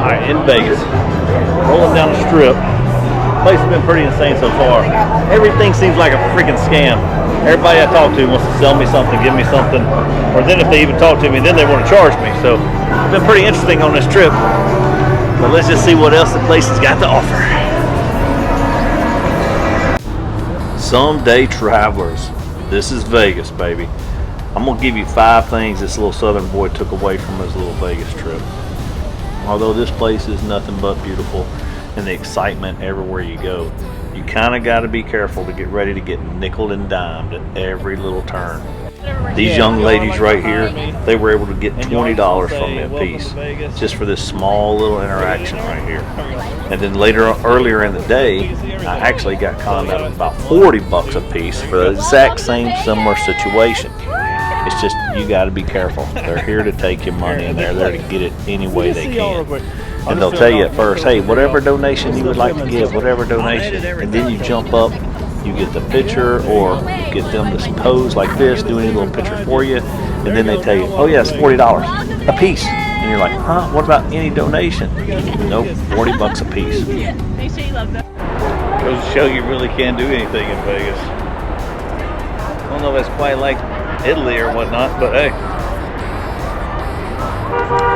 Alright, in Vegas, rolling down the strip. Place has been pretty insane so far. Everything seems like a freaking scam. Everybody I talk to wants to sell me something, give me something, or then if they even talk to me, then they want to charge me. So it's been pretty interesting on this trip. But let's just see what else the place has got to offer. Someday travelers, this is Vegas, baby. I'm gonna give you 5 things this little southern boy took away from his little Vegas trip. Although this place is nothing but beautiful and the excitement everywhere you go, you kind of got to be careful to get ready to get nickeled and dimed at every little turn. These young ladies right here, they were able to get $20 from me a piece just for this small little interaction right here. And then earlier in the day, I actually got conned out of about 40 bucks a piece for the exact same similar situation. It's just, you got to be careful. They're here to take your money and they're there to get it any way they can. And they'll tell you at first, hey, whatever donation you would like to give, whatever donation. And then you jump up, you get the picture, or you get them to pose like this, do any little picture for you. And then they tell you, oh yeah, it's $40 a piece. And you're like, huh, what about any donation? Nope, 40 bucks a piece. Goes to show you really can't do anything in Vegas. I don't know if it's quite like Italy or whatnot, but hey,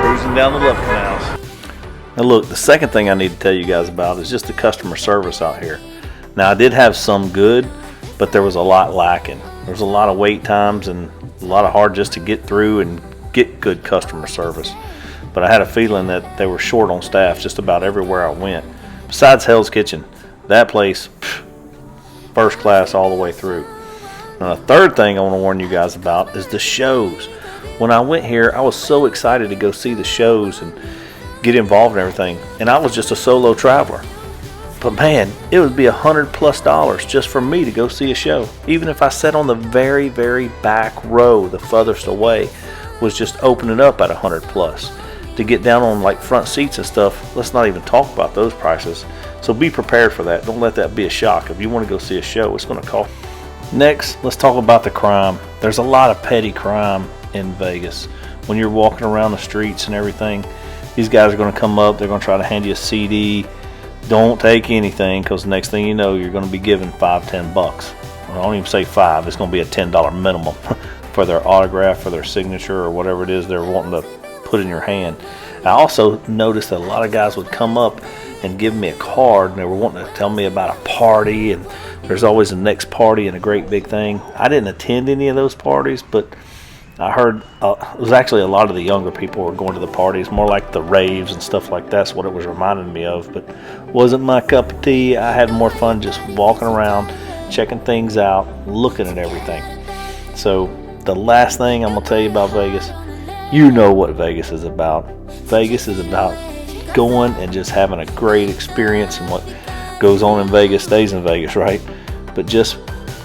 cruising down the love canals. Now look, the second thing I need to tell you guys about is just the customer service out here. Now I did have some good, but there was a lot lacking. There was a lot of wait times and a lot of hard just to get through and get good customer service. But I had a feeling that they were short on staff just about everywhere I went. Besides Hell's Kitchen, that place, first class all the way through. Now the third thing I want to warn you guys about is the shows. When I went here, I was so excited to go see the shows and get involved in everything, and I was just a solo traveler. But man, it would be $100+ just for me to go see a show. Even if I sat on the very, very back row, the furthest away, was just opening up at $100+. To get down on like front seats and stuff, let's not even talk about those prices. So be prepared for that. Don't let that be a shock. If you want to go see a show, it's going to cost. Next, let's talk about the crime. There's a lot of petty crime in Vegas. When you're walking around the streets and everything, these guys are going to come up, they're going to try to hand you a CD. Don't take anything, because the next thing you know, you're going to be given $5-10. I don't even say 5, it's going to be a $10 minimum for their autograph, for their signature, or whatever it is they're wanting to put in your hand. I also noticed that a lot of guys would come up and give me a card, and they were wanting to tell me about a party, and there's always a next party and a great big thing. I didn't attend any of those parties, but I heard it was actually a lot of the younger people were going to the parties, more like the raves and stuff like that's what it was reminding me of, but wasn't my cup of tea. I had more fun just walking around, checking things out, looking at everything. So the last thing I'm going to tell you about Vegas, you know what Vegas is about. Vegas is about going and just having a great experience, and what goes on in Vegas stays in Vegas, right? But just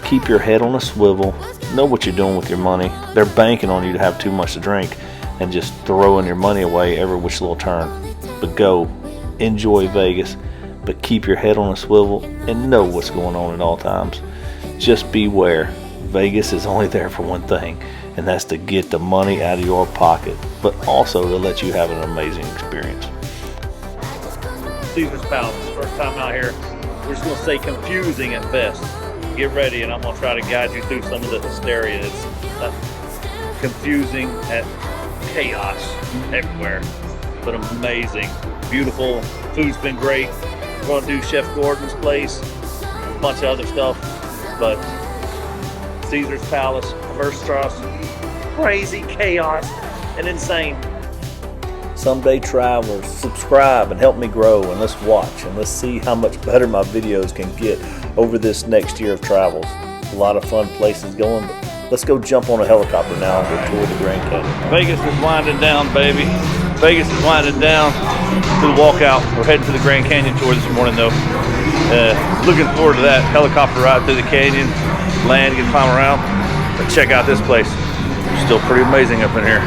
keep your head on a swivel. Know what you're doing with your money. They're banking on you to have too much to drink and just throwing your money away every which little turn. But go, enjoy Vegas, but keep your head on a swivel and know what's going on at all times. Just beware. Vegas is only there for one thing, and that's to get the money out of your pocket, but also to let you have an amazing experience. Caesar's Palace, first time out here. We're just going to say confusing at best. Get ready, and I'm going to try to guide you through some of the hysteria. It's confusing at chaos everywhere, but amazing. Beautiful. Food's been great. We're going to do Chef Gordon's place, a bunch of other stuff, but Caesar's Palace, first trust, crazy chaos and insane. Someday travelers, subscribe and help me grow, and let's watch and let's see how much better my videos can get over this next year of travels. A lot of fun places going, but let's go jump on a helicopter now and go tour the Grand Canyon. Vegas is winding down, baby. Vegas is winding down to the walkout. We're heading to the Grand Canyon tour this morning though. Looking forward to that helicopter ride through the canyon, land, get to climb around, but check out this place. Still pretty amazing up in here.